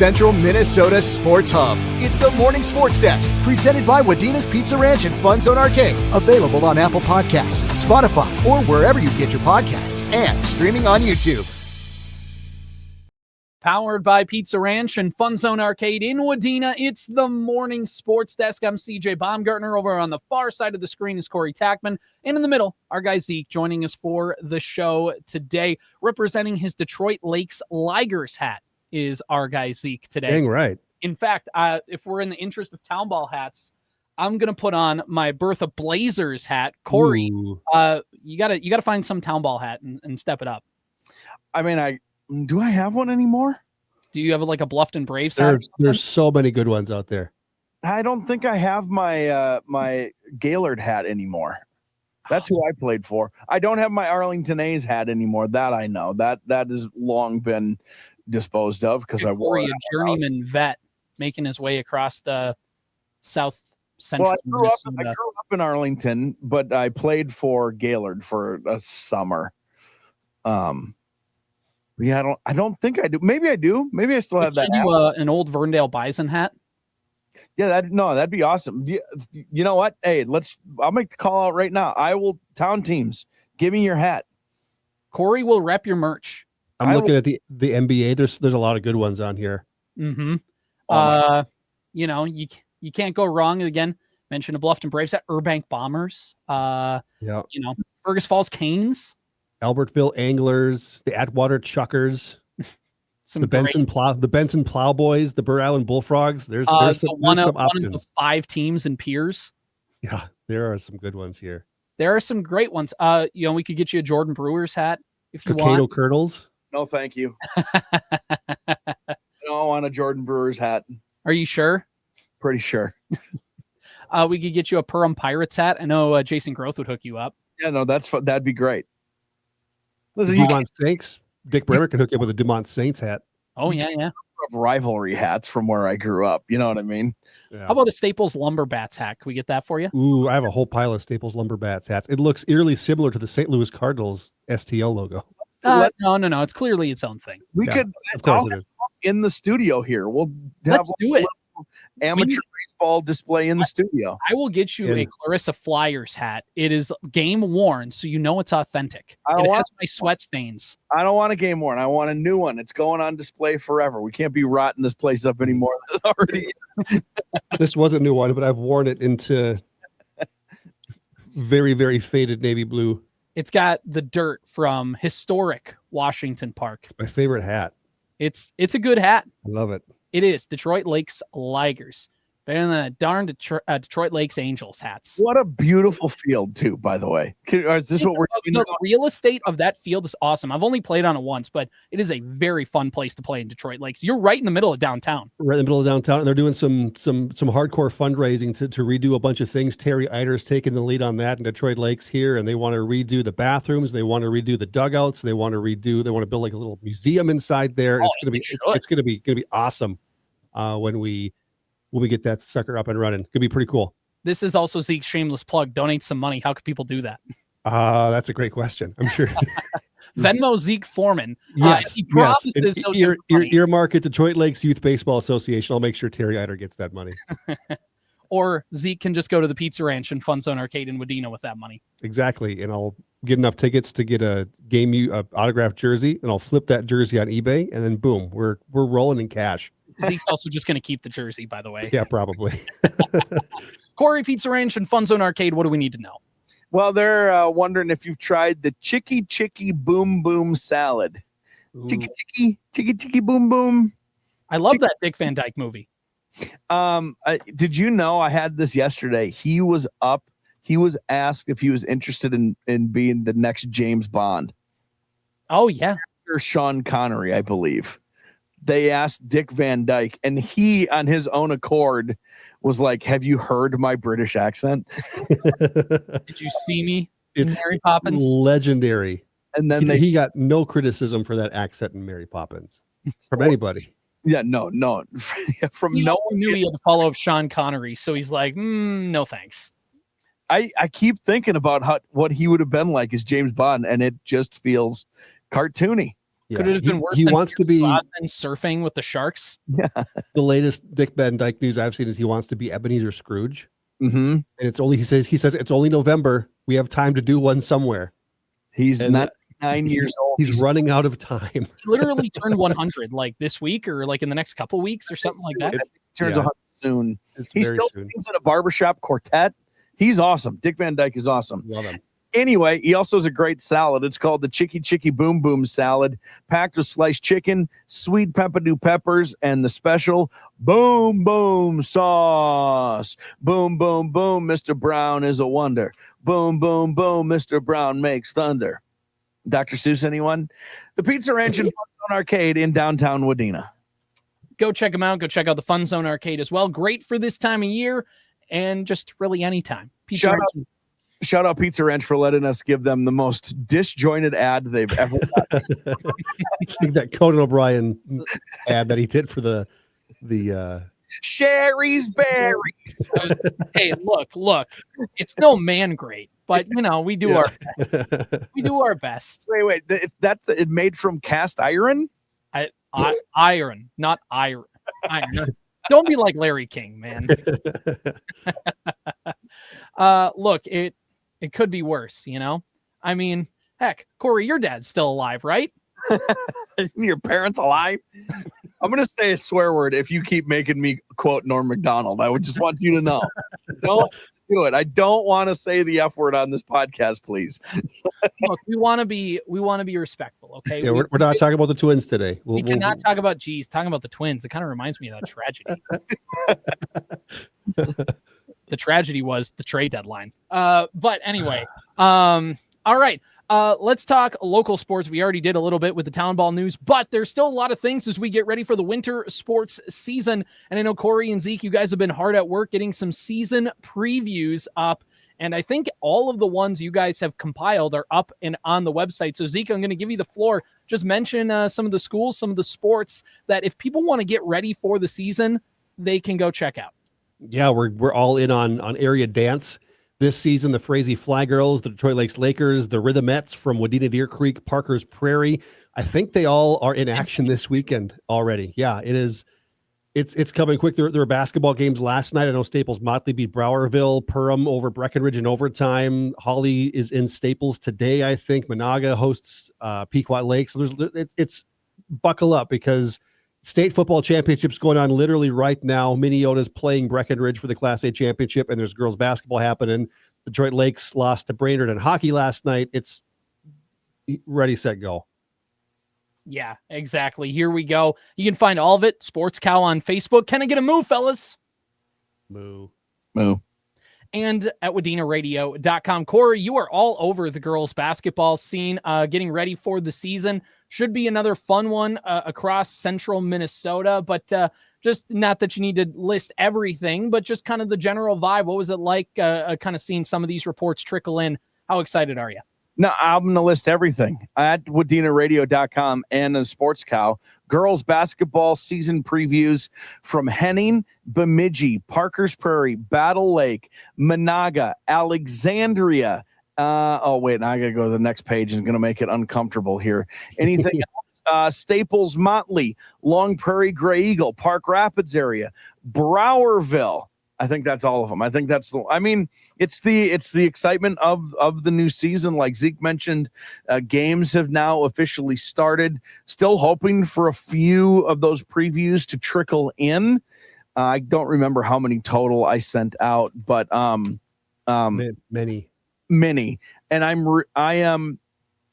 Central Minnesota Sports Hub. It's the Morning Sports Desk, presented by Wadena's Pizza Ranch and FunZone Arcade. Available on Apple Podcasts, Spotify, or wherever you get your podcasts, and streaming on YouTube. Powered by Pizza Ranch and FunZone Arcade in Wadena, it's the Morning Sports Desk. I'm CJ Baumgartner. Over on the far side of the screen is Corey Tackman. And in the middle, our guy Zeke joining us for the show today. Representing his Detroit Lakes Ligers hat is our guy Zeke today. Dang right. In fact, if we're in the interest of town ball hats, I'm going to put on my Bertha Blazers hat. Corey, you gotta find some town ball hat and step it up. I mean, do I have one anymore? Do you have like a Bluffton Braves hat? There's so many good ones out there. I don't think I have my my Gaylord hat anymore. That's who I played for. I don't have my Arlington A's hat anymore. That I know. That has long been disposed of because I wore a journeyman vet making his way across the South Central. Well, I grew up in Arlington, but I played for Gaylord for a summer. Yeah, I don't think I do. Maybe I do. Maybe I still have that. An old Verndale Bison hat. Yeah, that'd be awesome. You know what? Hey, I'll make the call out right now. I will town teams. Give me your hat. Corey will rep your merch. I'm looking at the NBA. There's a lot of good ones on here. Mm-hmm. You can't go wrong. Again, mention the Bluffton Braves at Burbank Bombers. Fergus Falls Canes. Albertville Anglers, the Atwater Chuckers, the Benson Plowboys, the Burr Island Bullfrogs. There's some options. One of the 5 teams in Piers. Yeah, there are some good ones here. There are some great ones. We could get you a Jordan Brewers hat if you want. want. Kernels. No, thank you. I don't want a Jordan Brewers hat. Are you sure? Pretty sure. We could get you a Purim Pirates hat. I know Jason Groth would hook you up. Yeah, no, that'd be great. Listen, Dumont Saints. Dick Bremer can hook you up with a Dumont Saints hat. Oh, yeah. Rivalry hats from where I grew up. You know what I mean? Yeah. How about a Staples Lumber Bats hat? Can we get that for you? Ooh, I have a whole pile of Staples Lumber Bats hats. It looks eerily similar to the St. Louis Cardinals STL logo. No. It's clearly its own thing. We could, of course, it is. In the studio here. Let's do it. Amateur baseball display in the studio. I will get you a Clarissa Flyers hat. It is game worn, so you know it's authentic. It has my sweat stains. I don't want a game worn. I want a new one. It's going on display forever. We can't be rotting this place up anymore. Already. This was a new one, but I've worn it into very, very faded navy blue. It's got the dirt from historic Washington Park. It's my favorite hat. It's a good hat. I love it. It is Detroit Lakes Ligers. Better than the darn Detroit Lakes Angels hats. What a beautiful field, too, by the way. Is this what we're doing? The real estate of that field is awesome. I've only played on it once, but it is a very fun place to play in Detroit Lakes. You're right in the middle of downtown. Right in the middle of downtown, and they're doing some hardcore fundraising to redo a bunch of things. Terry Eider's taking the lead on that in Detroit Lakes here, and they want to redo the bathrooms. They want to redo the dugouts. They want to build like a little museum inside there. It's gonna be awesome when we get that sucker up and running. Could be pretty cool. This is also Zeke's shameless plug. Donate some money. How could people do that? That's a great question. I'm sure. Venmo Zeke Foreman. Yes. He promises earmark it Detroit Lakes Youth Baseball Association. I'll make sure Terry Eider gets that money. Or Zeke can just go to the Pizza Ranch and FunZone Arcade in Wadena with that money. Exactly. And I'll get enough tickets to get a autographed jersey, and I'll flip that jersey on eBay, and then boom, we're rolling in cash. Zeke's also just going to keep the jersey, by the way. Yeah, probably. Corey, Pizza Ranch and FunZone Arcade, what do we need to know? Well, they're wondering if you've tried the Chicky Chicky Boom Boom Salad. Ooh. Chicky Boom Boom. I love that Dick Van Dyke movie. Did you know I had this yesterday? He was asked if he was interested in being the next James Bond. Oh, yeah. Or Sean Connery, I believe. They asked Dick Van Dyke, and he, on his own accord, was like, "Have you heard my British accent? Did you see me in Mary Poppins?" Legendary. And then he got no criticism for that accent in Mary Poppins from anybody. Yeah, no. From he no one knew he had to follow up Sean Connery, so he's like, no thanks. I keep thinking about what he would have been like as James Bond, and it just feels cartoony. Could it have been worse? He wants to be surfing with the Sharks. Yeah. The latest Dick Van Dyke news I've seen is he wants to be Ebenezer Scrooge. Mm-hmm. And it's only he says it's only November. We have time to do one somewhere. He's not 9 years old. He's running out of time. He literally turned 100 like this week or like in the next couple weeks or something like that. He turns 100 soon. He still soon. sings in a barbershop quartet. He's awesome. Dick Van Dyke is awesome. Love him. Anyway, he also has a great salad. It's called the Chicky Boom Boom salad, packed with sliced chicken, sweet pepperdew peppers, and the special Boom Boom sauce. Boom, boom, boom, Mr. Brown is a wonder. Boom, boom, boom, Mr. Brown makes thunder. Dr. Seuss, anyone? The Pizza Ranch and FunZone Arcade in downtown Wadena. Go check them out. Go check out the FunZone Arcade as well. Great for this time of year and just really anytime. Shout out Pizza Ranch for letting us give them the most disjointed ad they've ever done. It's like that Conan O'Brien ad that he did for the Sherry's Berries. Hey, look, it's no man great, but we do our best. Wait, that's it made from cast iron? Iron, not iron. Don't be like Larry King, man. Look, it could be worse, I mean, heck, Corey, your dad's still alive, right? Your parents alive? I'm going to say a swear word if you keep making me quote Norm Macdonald. I would just want you to know. Don't do it. I don't want to say the F word on this podcast, please. Look, we want to be respectful, okay? Yeah, we're not talking about the Twins today. We cannot talk about talking about the Twins. It kind of reminds me of that tragedy. The tragedy was the trade deadline. But anyway, all right. Let's talk local sports. We already did a little bit with the town ball news, but there's still a lot of things as we get ready for the winter sports season. And I know Corey and Zeke, you guys have been hard at work getting some season previews up. And I think all of the ones you guys have compiled are up and on the website. So Zeke, I'm going to give you the floor. Just mention some of the schools, some of the sports that if people want to get ready for the season, they can go check out. Yeah, we're all in on area dance this season. The Frazee Fly Girls, the Detroit Lakes Lakers, the Rhythmettes from Wadena Deer Creek, Parker's Prairie. I think they all are in action this weekend already. Yeah, it is. It's coming quick. There were basketball games last night. I know Staples Motley beat Browerville, Perham over Breckenridge in overtime. Holly is in Staples today, I think. Monaga hosts Pequot Lake. So it's buckle up because state football championships going on literally right now. Minneota's playing Breckenridge for the Class A championship, and there's girls basketball happening. Detroit Lakes lost to Brainerd in hockey last night. It's ready, set, go. Yeah, exactly. Here we go. You can find all of it. Sports Cow on Facebook. Can I get a moo, fellas? Moo. And at WadenaRadio.com. Corey, you are all over the girls basketball scene, getting ready for the season. Should be another fun one across central Minnesota, but just not that you need to list everything, but just kind of the general vibe. What was it like kind of seeing some of these reports trickle in? How excited are you? No, I'm going to list everything at WadenaRadio.com and the Sports Cow. Girls basketball season previews from Henning, Bemidji, Parker's Prairie, Battle Lake, Monaga, Alexandria. Wait, now I got to go to the next page and going to make it uncomfortable here. Anything else? Staples Motley, Long Prairie Gray Eagle, Park Rapids area, Browerville. I think that's all of them. I think it's the excitement of the new season. Like Zeke mentioned, games have now officially started. Still hoping for a few of those previews to trickle in. I don't remember how many total I sent out, but many. And I am,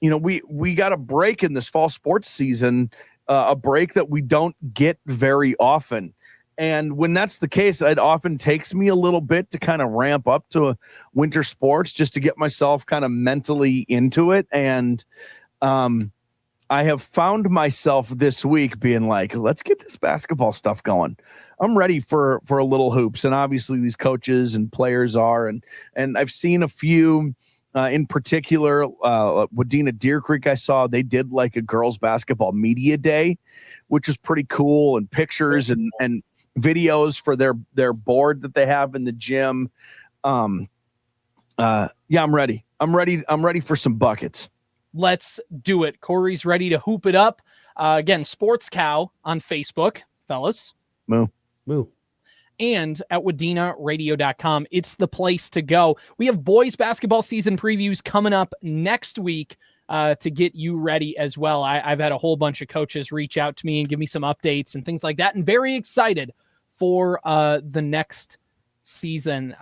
we got a break in this fall sports season, a break that we don't get very often. And when that's the case, it often takes me a little bit to kind of ramp up to winter sports just to get myself kind of mentally into it. And I have found myself this week being like, let's get this basketball stuff going. I'm ready for a little hoops. And obviously these coaches and players are. And I've seen a few in particular, Wadena Deer Creek, I saw they did like a girls basketball media day, which was pretty cool, and pictures and videos for their board that they have in the gym. I'm ready. I'm ready for some buckets. Let's do it. Corey's ready to hoop it up. Again, Sports Cow on Facebook, fellas. Moo. And at WadenaRadio.com. It's the place to go. We have boys basketball season previews coming up next week to get you ready as well. I've had a whole bunch of coaches reach out to me and give me some updates and things like that, and very excited for the next season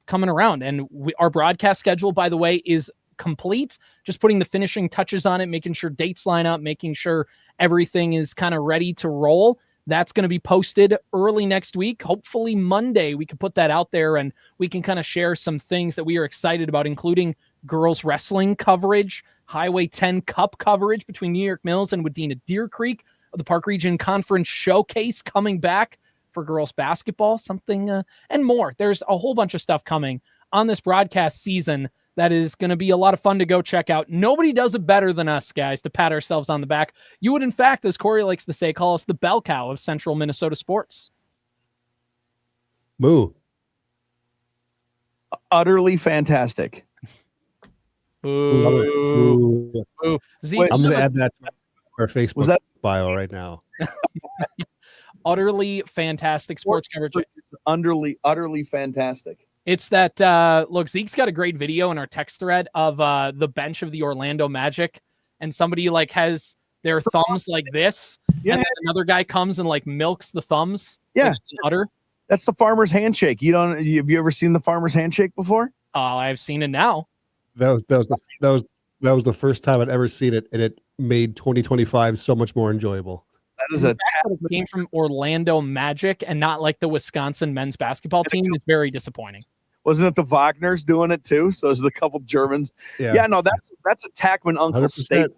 coming around. And our broadcast schedule, by the way, is complete. Just putting the finishing touches on it, making sure dates line up, making sure everything is kind of ready to roll. That's going to be posted early next week. Hopefully Monday we can put that out there and we can kind of share some things that we are excited about, including girls wrestling coverage, Highway 10 Cup coverage between New York Mills and Wadena Deer Creek, the Park Region Conference Showcase coming back for girls basketball, something and more. There's a whole bunch of stuff coming on this broadcast season that is going to be a lot of fun to go check out. Nobody does it better than us, guys, to pat ourselves on the back. You would, in fact, as Corey likes to say, call us the bell cow of Central Minnesota sports. Moo. Utterly fantastic. Ooh. Zeke, I'm going to add that to our Facebook bio right now. Utterly fantastic sports coverage. It's utterly fantastic. It's that, look, Zeke's got a great video in our text thread of the bench of the Orlando Magic, and somebody like has their thumbs like this, and then another guy comes and like milks the thumbs. Yeah, like it's an utter. That's the farmer's handshake. Have you ever seen the farmer's handshake before? I've seen it now. That was the first time I'd ever seen it, and it made 2025 so much more enjoyable. That is it came from Orlando Magic and not like the Wisconsin men's basketball team is very disappointing. Wasn't it the Wagners doing it too? So there's a couple Germans. Yeah, no, that's a Tackman Uncle State.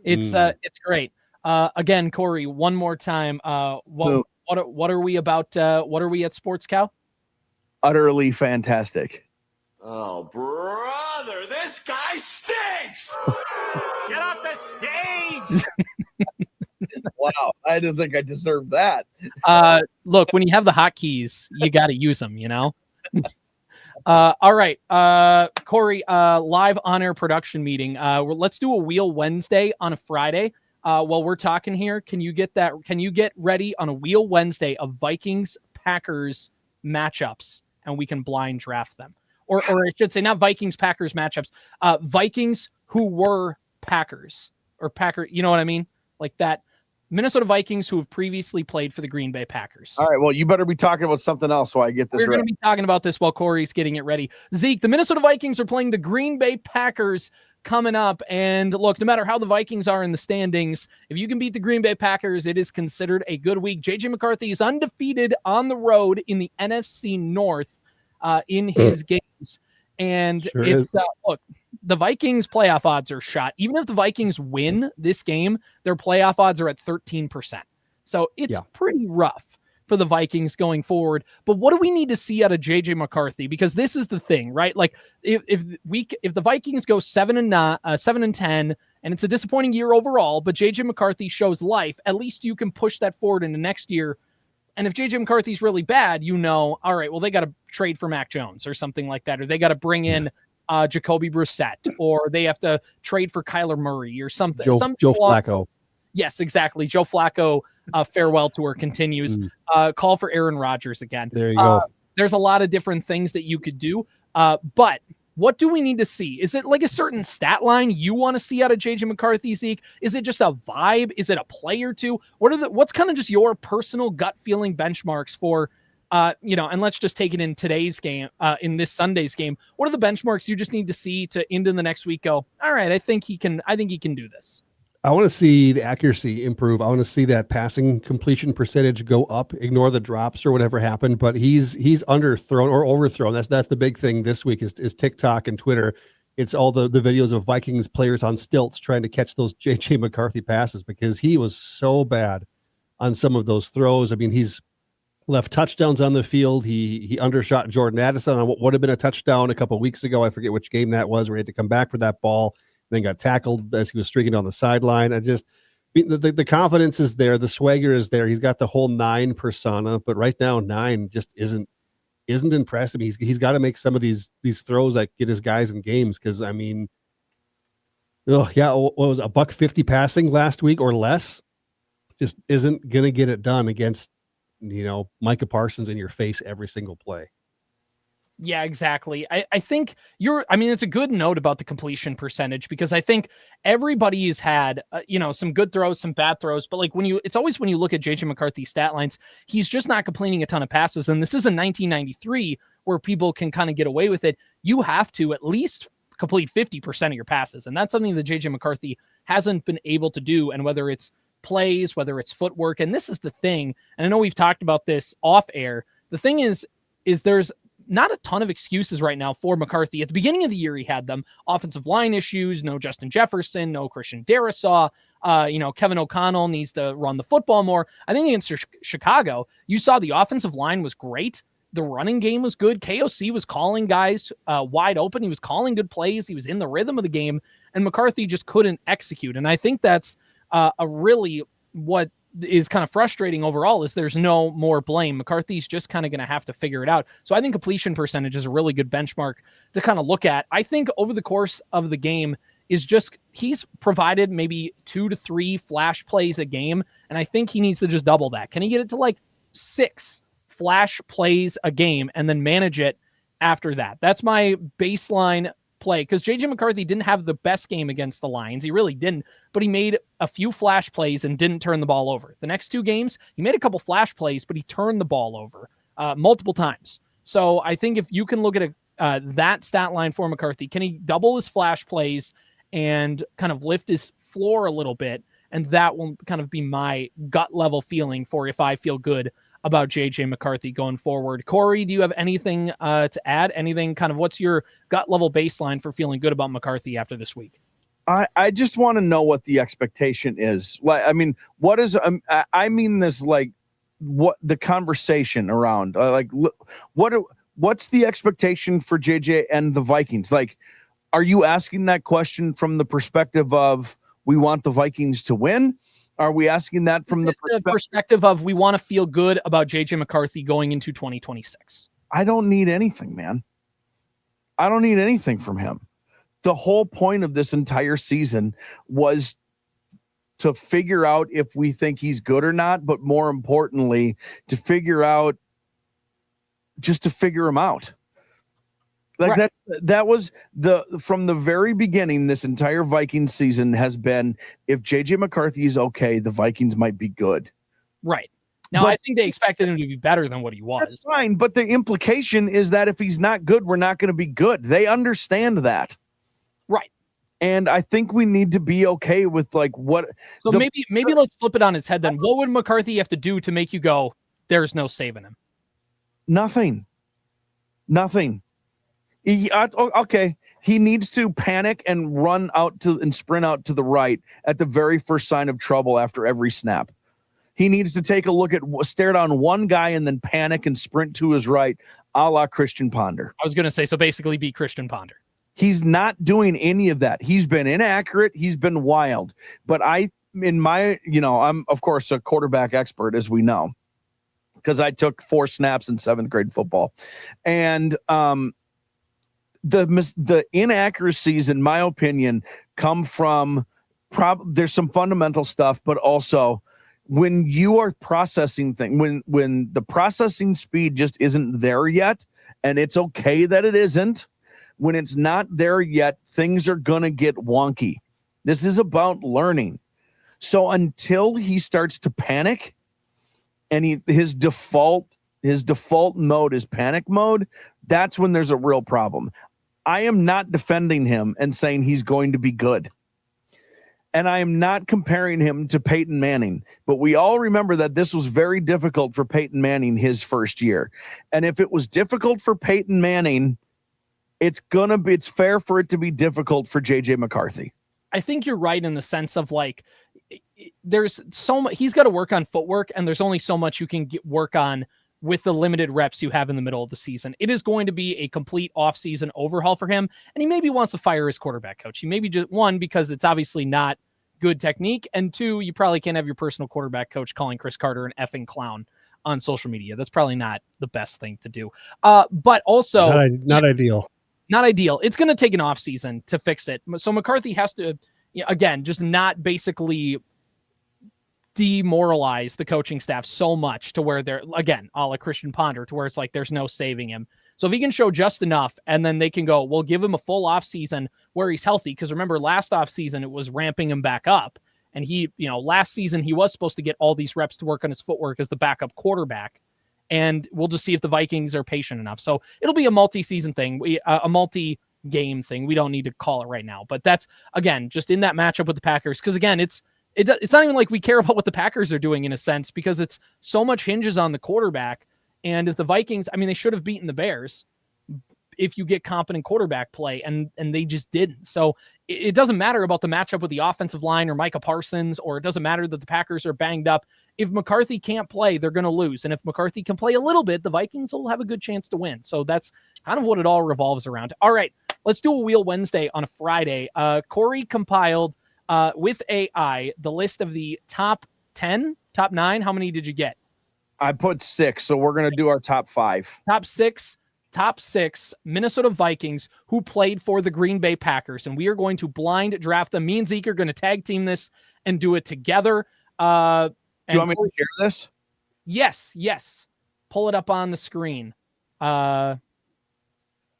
It's great. Again, Corey, one more time. What are we about? What are we at Sports Cow? Utterly fantastic. Oh, brother, this guy stinks! Get off the stage! Wow, I didn't think I deserved that. Look, when you have the hotkeys, you got to use them, you know? All right. Corey, live on-air production meeting. Let's do a Wheel Wednesday on a Friday. While we're talking here, can you get ready on a Wheel Wednesday of Vikings-Packers matchups, and we can blind draft them? Or I should say not Vikings-Packers matchups, Vikings who were Packers or Packer. You know what I mean? Like that Minnesota Vikings who have previously played for the Green Bay Packers. All right. Well, you better be talking about something else so I get this right. We're going to be talking about this while Corey's getting it ready. Zeke, the Minnesota Vikings are playing the Green Bay Packers coming up. And look, no matter how the Vikings are in the standings, if you can beat the Green Bay Packers, it is considered a good week. JJ McCarthy is undefeated on the road in the NFC North in his games. And look, the Vikings playoff odds are shot. Even if the Vikings win this game, their playoff odds are at 13%. So it's pretty rough for the Vikings going forward. But what do we need to see out of JJ McCarthy? Because this is the thing, right? Like if the Vikings go 7-10, and it's a disappointing year overall, but JJ McCarthy shows life, at least you can push that forward into next year. And if JJ McCarthy's really bad, all right, well, they got to trade for Mac Jones or something like that, or they got to bring in Jacoby Brissett, or they have to trade for Kyler Murray or something. Joe Flacco. Yes, exactly. Joe Flacco farewell tour continues. Call for Aaron Rodgers again. There you go. There's a lot of different things that you could do. But what do we need to see? Is it like a certain stat line you want to see out of JJ McCarthy, Zeke? Is it just a vibe? Is it a play or two? What's kind of just your personal gut feeling benchmarks for, and let's just take it in today's game, in this Sunday's game. What are the benchmarks you just need to see to into the next week go, all right, I think he can do this. I want to see the accuracy improve. I want to see that passing completion percentage go up, ignore the drops or whatever happened, but he's underthrown or overthrown. That's the big thing this week is TikTok and Twitter. It's all the videos of Vikings players on stilts trying to catch those JJ McCarthy passes because he was so bad on some of those throws. I mean, he's left touchdowns on the field. He undershot Jordan Addison on what would have been a touchdown a couple of weeks ago. I forget which game that was where he had to come back for that ball. Then got tackled as he was streaking on the sideline. The confidence is there. The swagger is there. He's got the whole 9 persona, but right now 9 just isn't impressive. He's got to make some of these throws that get his guys in games. Cause I mean, Oh yeah, what was it, $150 passing last week or less? Just isn't gonna get it done against, Micah Parsons in your face every single play. Yeah, exactly. I think it's a good note about the completion percentage, because I think everybody's had, some good throws, some bad throws, but like when you look at JJ McCarthy's stat lines, he's just not completing a ton of passes. And this is in 1993 where people can kind of get away with it. You have to at least complete 50% of your passes. And that's something that JJ McCarthy hasn't been able to do. And whether it's plays, whether it's footwork, and this is the thing, and I know we've talked about this off air, the thing is there's not a ton of excuses right now for McCarthy. At the beginning of the year, he had them. Offensive line issues, no Justin Jefferson, no Christian Darrisaw. Kevin O'Connell needs to run the football more. I think against Chicago, you saw the offensive line was great. The running game was good. KOC was calling guys wide open. He was calling good plays. He was in the rhythm of the game, and McCarthy just couldn't execute. And I think that's a really what is kind of frustrating overall is there's no more blame. McCarthy's just kind of going to have to figure it out. So I think completion percentage is a really good benchmark to kind of look at. I think over the course of the game is just, he's provided maybe 2 to 3 flash plays a game. And I think he needs to just double that. Can he get it to like 6 flash plays a game and then manage it after that? That's my baseline play, because JJ McCarthy didn't have the best game against the Lions. He really didn't, but he made a few flash plays and didn't turn the ball over. The next 2 games, he made a couple flash plays, but he turned the ball over multiple times. So I think if you can look at that stat line for McCarthy, can he double his flash plays and kind of lift his floor a little bit? And that will kind of be my gut level feeling for if I feel good about JJ McCarthy going forward. Corey, do you have anything to add? Anything kind of, what's your gut level baseline for feeling good about McCarthy after this week? I just want to know what the expectation is. Like, I mean, what is, I mean this, like what the conversation around, what's the expectation for JJ and the Vikings? Like, are you asking that question from the perspective of we want the Vikings to win? Are we asking that from the perspective of we want to feel good about JJ McCarthy going into 2026? I don't need anything, man. I don't need anything from him. The whole point of this entire season was to figure out if we think he's good or not, but more importantly, to figure out, just to figure him out. Like right. That was from the very beginning, this entire Vikings season has been, if JJ McCarthy is okay, the Vikings might be good. Right. Now, I think they expected him to be better than what he was. That's fine, but the implication is that if he's not good, we're not going to be good. They understand that. Right. And I think we need to be okay with like what. So maybe let's flip it on its head then. What would McCarthy have to do to make you go, there's no saving him? Nothing. Okay. He needs to panic and run out and sprint out to the right at the very first sign of trouble after every snap. He needs to take a look stare down one guy and then panic and sprint to his right, a la Christian Ponder. I was going to say, so basically be Christian Ponder. He's not doing any of that. He's been inaccurate. He's been wild. But I'm of course a quarterback expert, as we know, because I took 4 snaps in 7th grade football. And, the inaccuracies, in my opinion, come from there's some fundamental stuff, but also when you are processing things, when the processing speed just isn't there yet, and it's okay that it isn't, when it's not there yet, things are going to get wonky. This is about learning. So until he starts to panic and his default mode is panic mode, that's when there's a real problem. I am not defending him and saying he's going to be good. And I am not comparing him to Peyton Manning. But we all remember that this was very difficult for Peyton Manning his first year. And if it was difficult for Peyton Manning, it's fair for it to be difficult for JJ McCarthy. I think you're right in the sense of like, there's so much, he's got to work on footwork, and there's only so much you can work on with the limited reps you have in the middle of the season. It is going to be a complete off-season overhaul for him, and he maybe wants to fire his quarterback coach. He maybe just, 1, because it's obviously not good technique, and 2, you probably can't have your personal quarterback coach calling Chris Carter an effing clown on social media. That's probably not the best thing to do. But also... Not ideal. Not ideal. It's going to take an off-season to fix it. So McCarthy has to again, just not basically demoralize the coaching staff so much to where they're, again, a la Christian Ponder, to where it's like there's no saving him. So if he can show just enough, and then they can go, we'll give him a full off season where he's healthy. Because remember, last off season it was ramping him back up, and he, last season he was supposed to get all these reps to work on his footwork as the backup quarterback. And we'll just see if the Vikings are patient enough. So it'll be a multi-season thing, a multi-game thing. We don't need to call it right now, but that's, again, just in that matchup with the Packers. Because again, it's not even like we care about what the Packers are doing in a sense, because it's so much hinges on the quarterback. And if the Vikings, they should have beaten the Bears if you get competent quarterback play, and they just didn't. So it doesn't matter about the matchup with the offensive line or Micah Parsons, or it doesn't matter that the Packers are banged up. If McCarthy can't play, they're going to lose. And if McCarthy can play a little bit, the Vikings will have a good chance to win. So that's kind of what it all revolves around. All right, let's do a Wheel Wednesday on a Friday. Corey compiled with AI the list of the top 10, top 9. How many did you get? I put 6, so we're going to do our top 5. Top six Minnesota Vikings who played for the Green Bay Packers, and we are going to blind draft them. Me and Zeke are going to tag team this and do it together. Do you want me to share this? Yes. Pull it up on the screen. And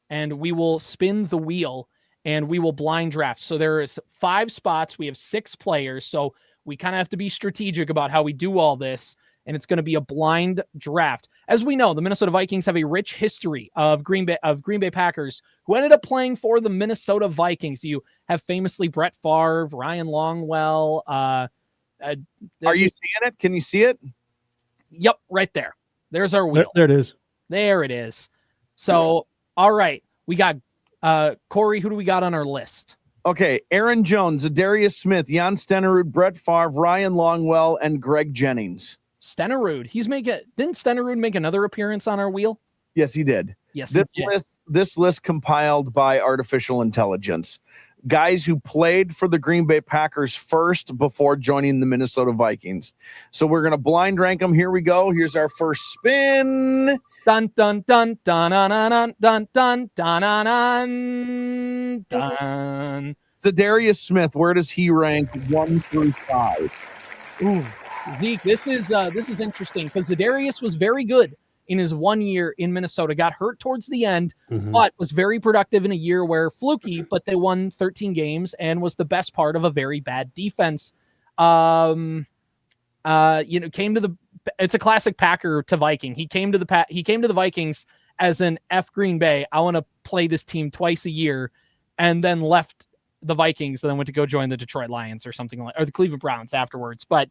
we will spin the wheel, and we will blind draft. So there is 5 spots. We have 6 players, so we kind of have to be strategic about how we do all this. And it's going to be a blind draft. As we know, the Minnesota Vikings have a rich history of Green Bay Packers who ended up playing for the Minnesota Vikings. You have famously Brett Favre, Ryan Longwell. Are you seeing it? Can you see it? Yep, right there. There's our wheel. There it is. There it is. So, all right, we got Corey. Who do we got on our list? Okay, Aaron Jones, Zadarius Smith, Jan Stenerud, Brett Favre, Ryan Longwell, and Greg Jennings. Stenerud. Didn't Stenerud make another appearance on our wheel? Yes, he did. Yes, This list compiled by artificial intelligence. Guys who played for the Green Bay Packers first before joining the Minnesota Vikings. So we're going to blind rank them. Here we go. Here's our first spin. Dun dun dun dun dun dun dun dun dun dun dun. Zadarius Smith, where does he rank 1 through 5? Ooh. Zeke, this is interesting because Zadarius was very good in his 1 year in Minnesota, got hurt towards the end, but was very productive in a year where fluky, but they won 13 games and was the best part of a very bad defense. Came to it's a classic Packer to Viking. He came to the Vikings as an F Green Bay. I want to play this team twice a year, and then left the Vikings and then went to go join the Detroit Lions or the Cleveland Browns afterwards. But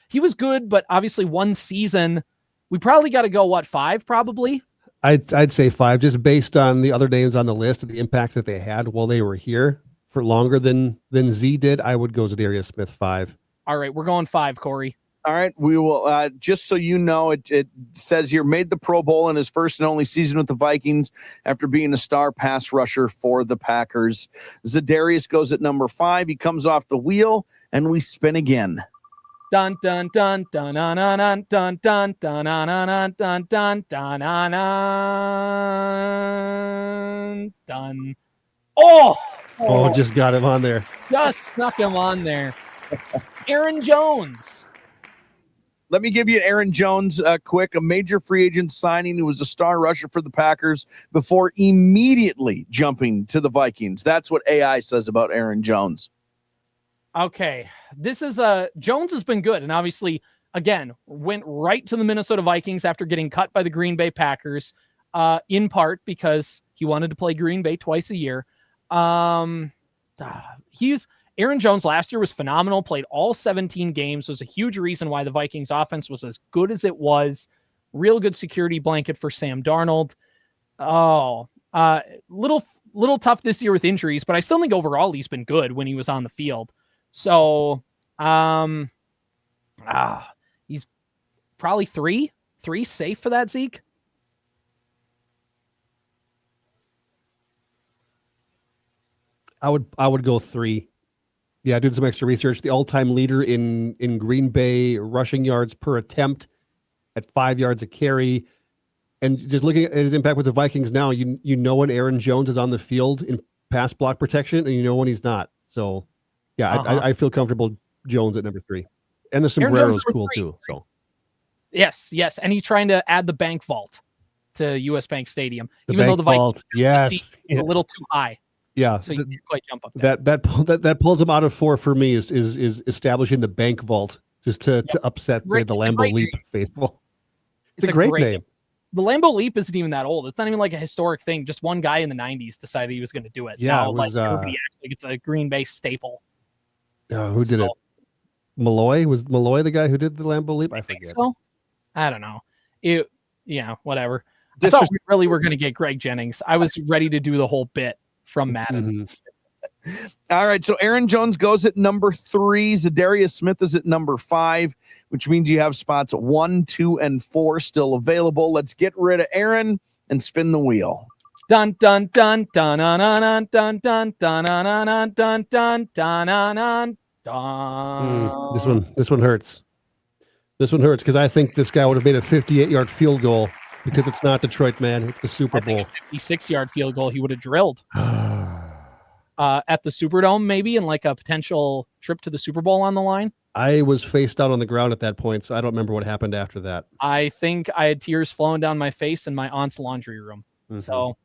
he was good, but obviously one season, we probably got to go 5 probably. I'd say 5, just based on the other names on the list and the impact that they had while they were here for longer than Z did. I would go Zadarius Smith 5. All right, we're going 5, Corey. All right, we will. Just so you know, it says here, made the Pro Bowl in his first and only season with the Vikings after being a star pass rusher for the Packers. Zadarius goes at number 5. He comes off the wheel, and we spin again. Dun dun dun dun dun dun dun dun dun dun dun dun dun dun dun. Oh, just got him on there. Just snuck him on there. Aaron Jones. Let me give you Aaron Jones quick. A major free agent signing who was a star rusher for the Packers before immediately jumping to the Vikings. That's what AI says about Aaron Jones. Okay, this is Jones has been good, and obviously, again, went right to the Minnesota Vikings after getting cut by the Green Bay Packers, in part because he wanted to play Green Bay twice a year. Aaron Jones last year was phenomenal, played all 17 games, was a huge reason why the Vikings offense was as good as it was. Real good security blanket for Sam Darnold. Little tough this year with injuries, but I still think overall he's been good when he was on the field. So, he's probably 3 safe for that, Zeke. I would go 3. Yeah, doing some extra research. The all-time leader in Green Bay rushing yards per attempt at 5 yards a carry. And just looking at his impact with the Vikings now, you know when Aaron Jones is on the field in pass block protection, and you know when he's not. So, yeah, I feel comfortable Jones at number 3. And the sombrero is cool too. So, yes, and he's trying to add the bank vault to US Bank Stadium, even though the Vikings is a little too high. Yeah, so you can't quite jump up there. That pulls him out of 4 for me is establishing the bank vault just to upset the Lambeau Leap faithful. It's a great name. The Lambeau Leap isn't even that old. It's not even like a historic thing. Just one guy in the 90s decided he was going to do it. Yeah, now, everybody acts like it's a Green Bay staple. Who did it? Malloy? Was Malloy the guy who did the Lambeau Leap? I forget. So? I don't know. Whatever. I thought we really were going to get Greg Jennings. I was ready to do the whole bit from Madden. All right, so Aaron Jones goes at number 3. Zadarius Smith is at number 5, which means you have spots 1, 2, and 4 still available. Let's get rid of Aaron and spin the wheel. Dun dun dun dun dun dun dun dun dun dun dun dun dun dun. This one hurts. This one hurts because I think this guy would have made a 58-yard field goal because it's not Detroit, man. It's the Super Bowl. A 56-yard field goal he would have drilled. At the Superdome, maybe, and like a potential trip to the Super Bowl on the line. I was face down on the ground at that point, so I don't remember what happened after that. I think I had tears flowing down my face in my aunt's laundry room. So,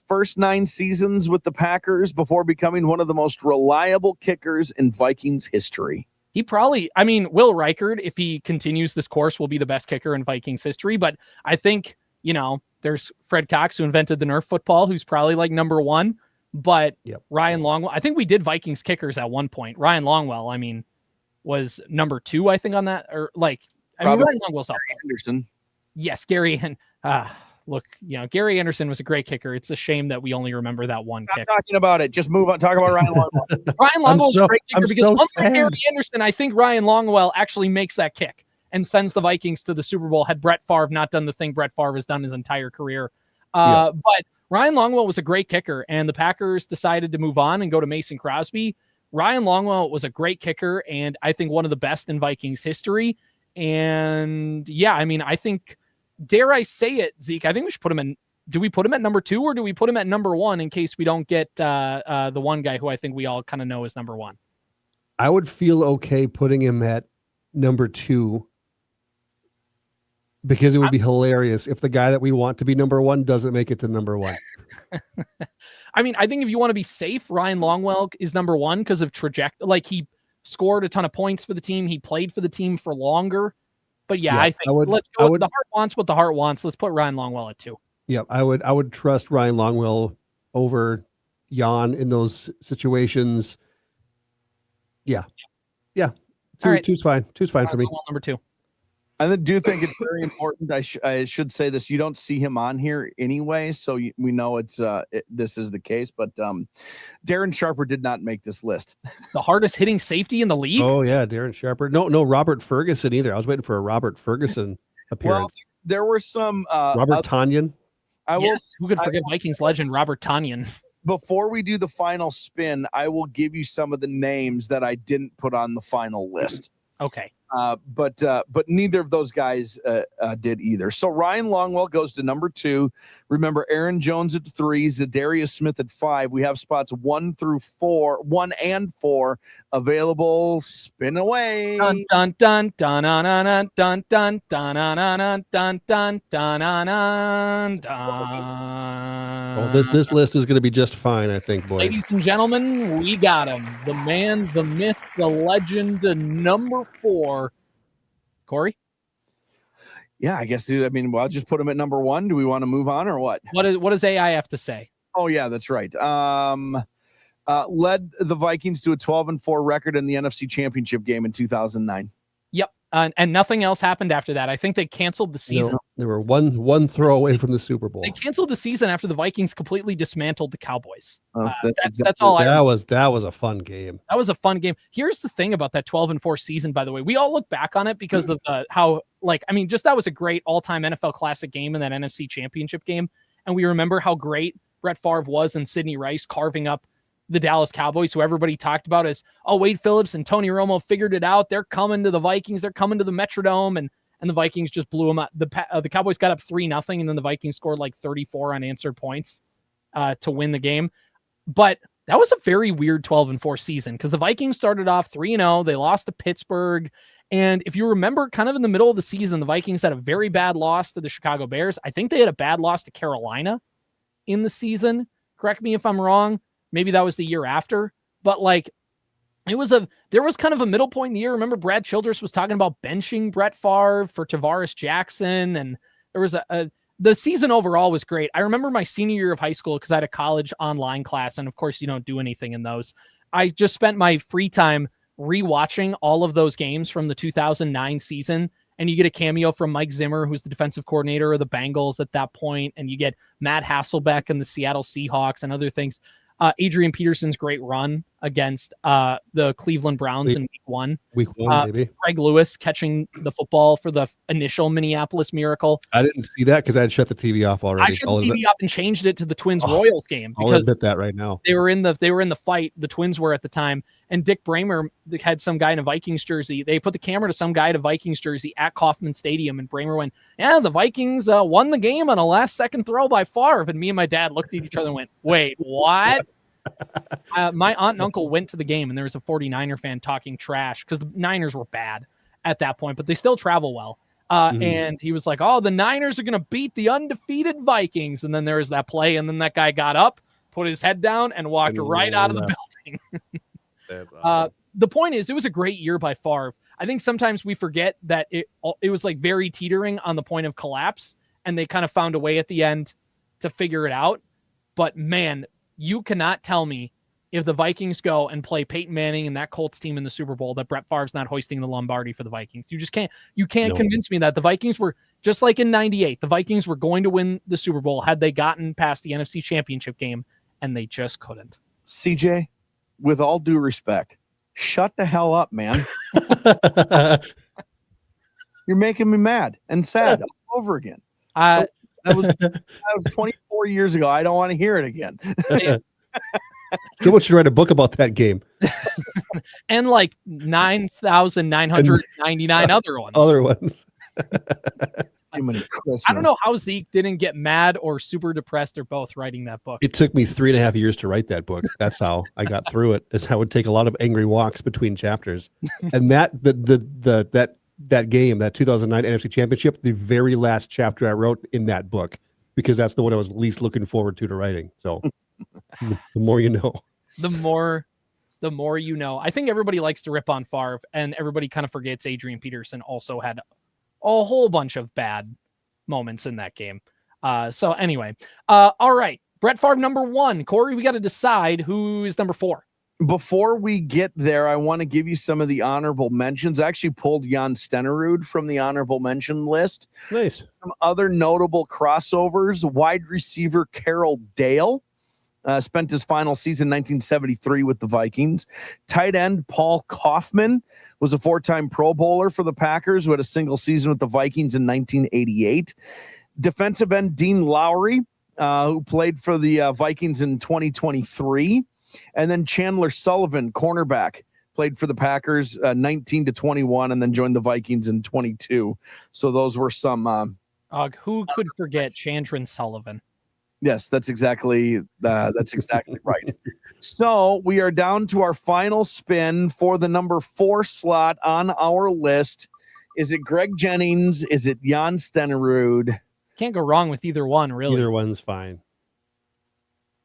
first 9 seasons with the Packers before becoming one of the most reliable kickers in Vikings history. He probably, Will Reichard, if he continues this course, will be the best kicker in Vikings history. But I think, there's Fred Cox, who invented the Nerf football, who's probably like number 1. But Ryan Longwell, I think we did Vikings kickers at one point. Ryan Longwell, was number 2, I think, on that. Or Ryan Longwell's up. Anderson. Yes, Gary. And Gary Anderson was a great kicker. It's a shame that we only remember that one kick. Not talking about it. Just move on. Talk about Ryan Longwell. Ryan Longwell's a great kicker because unlike Gary Anderson, I think Ryan Longwell actually makes that kick and sends the Vikings to the Super Bowl had Brett Favre not done the thing Brett Favre has done his entire career. But Ryan Longwell was a great kicker, and the Packers decided to move on and go to Mason Crosby. Ryan Longwell was a great kicker, and I think one of the best in Vikings history. And I think, dare I say it, Zeke, I think we should put him in. Do we put him at number 2 or do we put him at number 1 in case we don't get the one guy who I think we all kind of know as number 1? I would feel okay putting him at number 2. Because it would be hilarious if the guy that we want to be number 1 doesn't make it to number 1. I think if you want to be safe, Ryan Longwell is number 1 because of trajectory. Like, he scored a ton of points for the team. He played for the team for longer. But I think let's go with the heart wants what the heart wants. Let's put Ryan Longwell at 2. Yeah, I would trust Ryan Longwell over Jan in those situations. Yeah. Two's fine. Two's fine for me. Number 2. I do think it's very important. I should say this. You don't see him on here anyway, so we know this is the case. But Darren Sharper did not make this list. The hardest hitting safety in the league? Oh, yeah, Darren Sharper. No, Robert Ferguson either. I was waiting for a Robert Ferguson appearance. Well, there were some... Robert Tonyan. Who could forget Vikings legend Robert Tonyan? Before we do the final spin, I will give you some of the names that I didn't put on the final list. Okay. But neither of those guys did either. So Ryan Longwell goes to number 2. Remember, Aaron Jones at 3, Zadarius Smith at 5. We have spots 1 and 4 available. Spin away. Dun dun dun dun dun dun dun dun dun dun dun dun dun dun. Well, this list is going to be just fine, I think, boys. Ladies and gentlemen, we got him. The man, the myth, the legend, number 4. Corey? Yeah, I guess. I'll just put him at number 1. Do we want to move on or what? What does AI have to say? Oh, yeah, that's right. Led the Vikings to a 12-4 record in the NFC Championship game in 2009. Yep. And nothing else happened after that. I think they canceled the season. No, they were one throw away from the Super Bowl. They canceled the season after the Vikings completely dismantled the Cowboys. That's all. That was a fun game. That was a fun game. Here's the thing about that 12-4 season, by the way. We all look back on it because of how, that was a great all-time NFL classic game in that NFC Championship game. And we remember how great Brett Favre was and Sidney Rice carving up the Dallas Cowboys, who everybody talked about as, Wade Phillips and Tony Romo figured it out. They're coming to the Vikings. They're coming to the Metrodome. And the Vikings just blew them out. The Cowboys got up 3-0, and then the Vikings scored like 34 unanswered points to win the game. But that was a very weird 12-4 season because the Vikings started off 3-0. They lost to Pittsburgh. And if you remember, kind of in the middle of the season, the Vikings had a very bad loss to the Chicago Bears. I think they had a bad loss to Carolina in the season. Correct me if I'm wrong. Maybe that was the year after. But like, there was kind of a middle point in the year. Remember, Brad Childress was talking about benching Brett Favre for Tavares Jackson. And there was the season overall was great. I remember my senior year of high school because I had a college online class. And of course, you don't do anything in those. I just spent my free time rewatching all of those games from the 2009 season. And you get a cameo from Mike Zimmer, who's the defensive coordinator of the Bengals at that point. And you get Matt Hasselbeck and the Seattle Seahawks and other things. Adrian Peterson's great run against the Cleveland Browns in week one. Week one, maybe. Greg Lewis catching the football for the initial Minneapolis Miracle. I didn't see that because I had shut the TV off already. I shut the TV off and changed it to the Twins-Royals game. I'll admit that right now. They were in the fight. The Twins were at the time. And Dick Bramer had some guy in a Vikings jersey. They put the camera to some guy in a Vikings jersey at Kauffman Stadium. And Bramer went, yeah, the Vikings won the game on a last-second throw by Favre. And me and my dad looked at each other and went, wait, what? My aunt and uncle went to the game, and there was a 49er fan talking trash because the Niners were bad at that point, but they still travel well. And he was like, oh, the Niners are going to beat the undefeated Vikings. And then there was that play, and then that guy got up, put his head down, and walked right out of the building. That's awesome. The point is, it was a great year by Favre. I think sometimes we forget that it was like very teetering on the point of collapse, and they kind of found a way at the end to figure it out. But man, you cannot tell me if the Vikings go and play Peyton Manning and that Colts team in the Super Bowl that Brett Favre's not hoisting the Lombardi for the Vikings. You just can't. You can't convince me that the Vikings were just like in '98. The Vikings were going to win the Super Bowl had they gotten past the NFC Championship game, and they just couldn't. CJ, with all due respect, shut the hell up, man. You're making me mad and sad all over again. That was 24 years ago. I don't want to hear it again. Someone should write a book about that game. And like 9,999 other ones. Other ones. I don't know how Zeke didn't get mad or super depressed or both writing that book. It took me 3.5 years to write that book. That's how I got through it. Is I would take a lot of angry walks between chapters. And that game, that 2009 NFC Championship, the very last chapter I wrote in that book, because that's the one I was least looking forward to writing. So the more you know. The more you know. I think everybody likes to rip on Favre, and everybody kind of forgets Adrian Peterson also had a whole bunch of bad moments in that game. So anyway, all right. Brett Favre, number 1. Corey, we got to decide who is number 4. Before we get there, I want to give you some of the honorable mentions. I actually pulled Jan Stenerud from the honorable mention list. Nice. Some other notable crossovers. Wide receiver Carroll Dale spent his final season 1973 with the Vikings. Tight end Paul Kaufman was a 4-time Pro Bowler for the Packers who had a single season with the Vikings in 1988. Defensive end Dean Lowry, who played for the Vikings in 2023. And then Chandler Sullivan, cornerback, played for the Packers 19 to 21 and then joined the Vikings in 22. So those were some. Who could forget Chandler Sullivan? Yes, that's exactly right. So we are down to our final spin for the number 4 slot on our list. Is it Greg Jennings? Is it Jan Stenerud? Can't go wrong with either one, really. Either one's fine.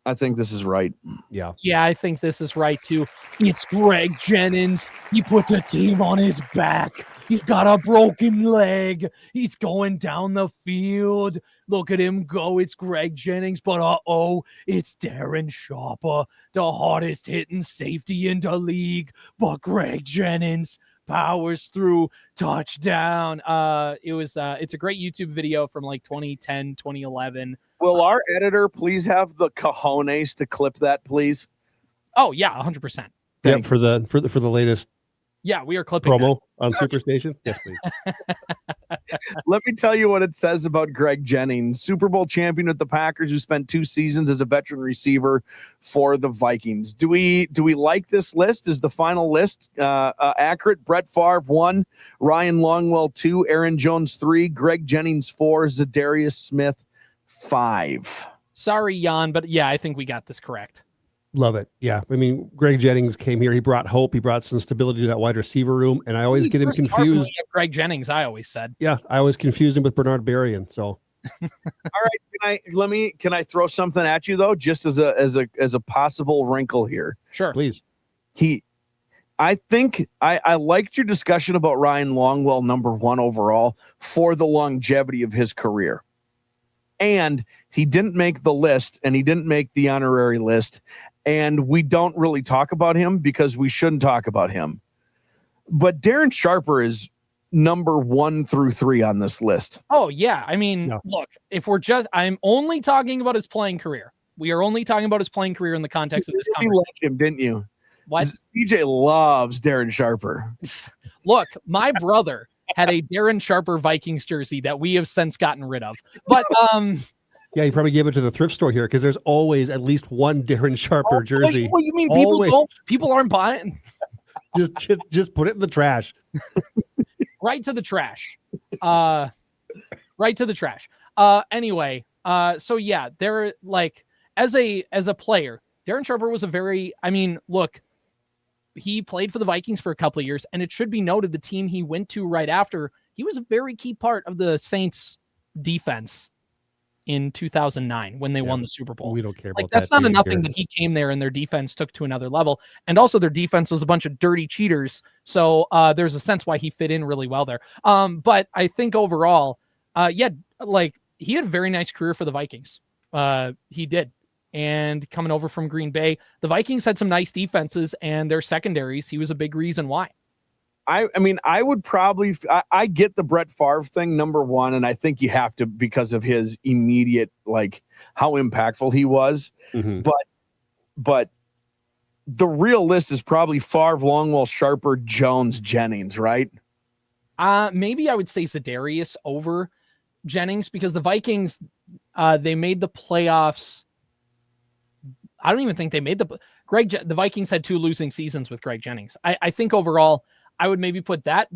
I think this is right. Yeah, I think this is right, too. It's Greg Jennings. He put the team on his back. He's got a broken leg. He's going down the field. Look at him go. It's Greg Jennings, but it's Darren Sharper, the hardest hitting safety in the league. But Greg Jennings powers through, touchdown. It's a great YouTube video from like 2010, 2011. Will our editor please have the cojones to clip that, please? Oh yeah, 100%. Yeah, for the latest. Yeah, we are clipping promo on Superstation. Yes, please. Let me tell you what it says about Greg Jennings, Super Bowl champion with the Packers, who spent 2 seasons as a veteran receiver for the Vikings. Do we like this list? Is the final list accurate? Brett Favre 1, Ryan Longwell 2, Aaron Jones 3, Greg Jennings 4, Zadarius Smith 5. Sorry, Jan, but yeah, I think we got this correct. Love it. Yeah. I mean, Greg Jennings came here. He brought hope. He brought some stability to that wide receiver room. And I always get him confused. Greg Jennings, I always said. Yeah. I always confused him with Bernard Berrien. So. All right. Can I throw something at you though? Just as a possible wrinkle here. Sure. Please. I think I liked your discussion about Ryan Longwell, number 1 overall, for the longevity of his career. And he didn't make the list, and he didn't make the honorary list. And we don't really talk about him because we shouldn't talk about him. But Darren Sharper is number 1 through 3 on this list. Oh, yeah. I mean, Look, I'm only talking about his playing career. We are only talking about his playing career in the context of this conversation. You liked him, didn't you? What? CJ loves Darren Sharper. Look, my brother had a Darren Sharper Vikings jersey that we have since gotten rid of. But yeah, you probably gave it to the thrift store here because there's always at least one Darren Sharper jersey. What you mean people aren't buying? Just put it in the trash. Right to the trash. Right to the trash. Anyway, so yeah, they're like as a player, Darren Sharper was look, he played for the Vikings for a couple of years, and it should be noted the team he went to right after, he was a very key part of the Saints defense in 2009 when they won the Super Bowl. We don't care about that. That's not enough that he came there and their defense took to another level. And also their defense was a bunch of dirty cheaters. So there's a sense why he fit in really well there. But I think overall, he had a very nice career for the Vikings. He did. And coming over from Green Bay, the Vikings had some nice defenses and their secondaries. He was a big reason why. I mean, I would probably, I get the Brett Favre thing, number 1, and I think you have to because of his immediate, how impactful he was. Mm-hmm. But the real list is probably Favre, Longwell, Sharper, Jones, Jennings, right? Maybe I would say Za'Darius over Jennings because the Vikings, they made the playoffs. I don't even think they made the Vikings had 2 losing seasons with Greg Jennings. I think overall, I would maybe put that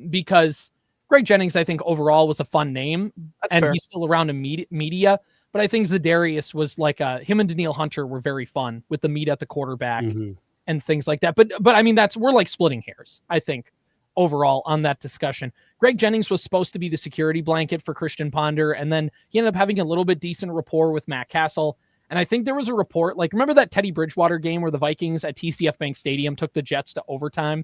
because Greg Jennings, I think overall was a fun name. That's and fair. He's still around in media. But I think Za'Darius was him and Danielle Hunter were very fun with the meat at the quarterback and things like that. But I mean, we're splitting hairs, I think, overall on that discussion. Greg Jennings was supposed to be the security blanket for Christian Ponder. And then he ended up having a little bit decent rapport with Matt Castle. And I think there was a report, remember that Teddy Bridgewater game where the Vikings at TCF Bank Stadium took the Jets to overtime?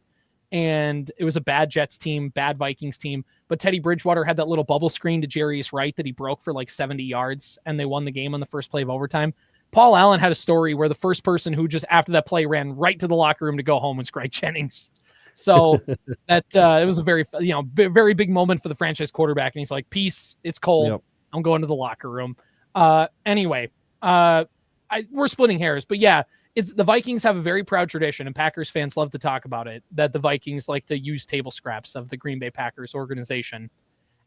And it was a bad Jets team, bad Vikings team. But Teddy Bridgewater had that little bubble screen to Jarius Wright that he broke for 70 yards, and they won the game on the first play of overtime. Paul Allen had a story where the first person who just after that play ran right to the locker room to go home was Greg Jennings. So that it was a very, very big moment for the franchise quarterback. And he's like, peace, it's cold. Yep. I'm going to the locker room. Anyway, we're splitting hairs, but yeah, the Vikings have a very proud tradition, and Packers fans love to talk about it, that the Vikings like to use table scraps of the Green Bay Packers organization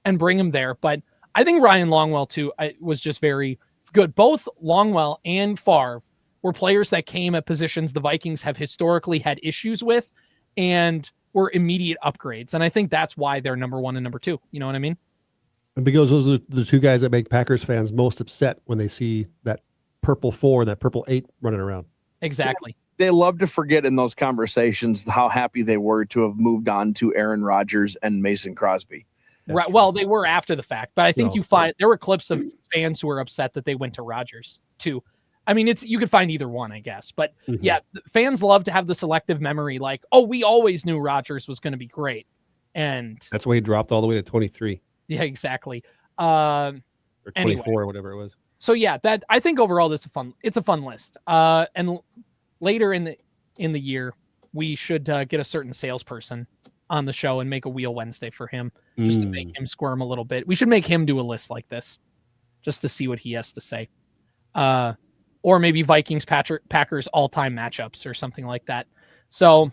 and bring them there. But I think Ryan Longwell, too, was just very good. Both Longwell and Favre were players that came at positions the Vikings have historically had issues with and were immediate upgrades. And I think that's why they're number 1 and number 2. You know what I mean? And because those are the 2 guys that make Packers fans most upset when they see that purple 4, that purple 8 running around. Exactly. They love to forget in those conversations how happy they were to have moved on to Aaron Rodgers and Mason Crosby. Right. True. Well, they were after the fact, but I think you find there were clips of fans who were upset that they went to Rodgers too. I mean, you could find either one, I guess, but yeah, fans love to have the selective memory. We always knew Rodgers was going to be great. And that's why he dropped all the way to 23. Yeah, exactly. Or 24 or whatever it was. So yeah, that I think overall it's a fun list. And later in the year, we should get a certain salesperson on the show and make a Wheel Wednesday for him just to make him squirm a little bit. We should make him do a list like this just to see what he has to say. Or maybe Vikings-Packers all-time matchups or something like that. So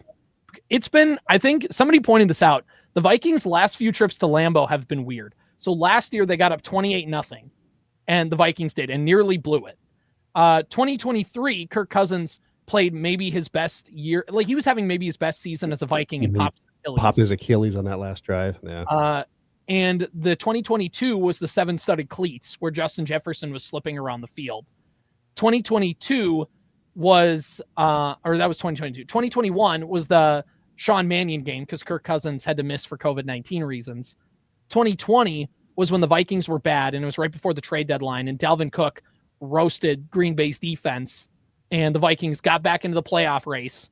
it's been, I think somebody pointed this out. The Vikings' last few trips to Lambeau have been weird. So last year they got up 28-0. And the Vikings did, and nearly blew it. 2023, Kirk Cousins played maybe his best year. He was having maybe his best season as a Viking and popped his Achilles on that last drive. Yeah. And the 2022 was the 7-studded cleats where Justin Jefferson was slipping around the field. 2022, was, or that was 2022. 2021 was the Sean Mannion game because Kirk Cousins had to miss for COVID-19 reasons. 2020 was when the Vikings were bad, and it was right before the trade deadline, and Dalvin Cook roasted Green Bay's defense, and the Vikings got back into the playoff race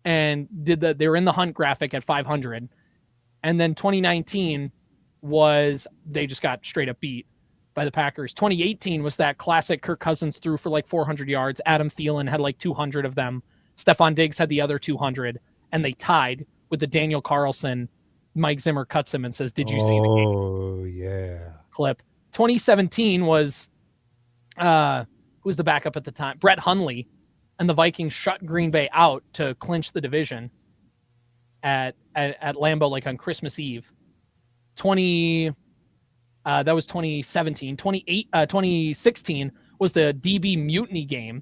and they were in the hunt graphic at 500. And then 2019 was they just got straight up beat by the Packers. 2018 was that classic Kirk Cousins threw for like 400 yards. Adam Thielen had like 200 of them. Stephon Diggs had the other 200, and they tied with the Daniel Carlson. Mike Zimmer cuts him and says, "Did you see the game?" Oh, yeah. Clip. 2017 was who was the backup at the time? Brett Hundley, and the Vikings shut Green Bay out to clinch the division at Lambeau, like on Christmas Eve. That was 2017. 2016 was the DB mutiny game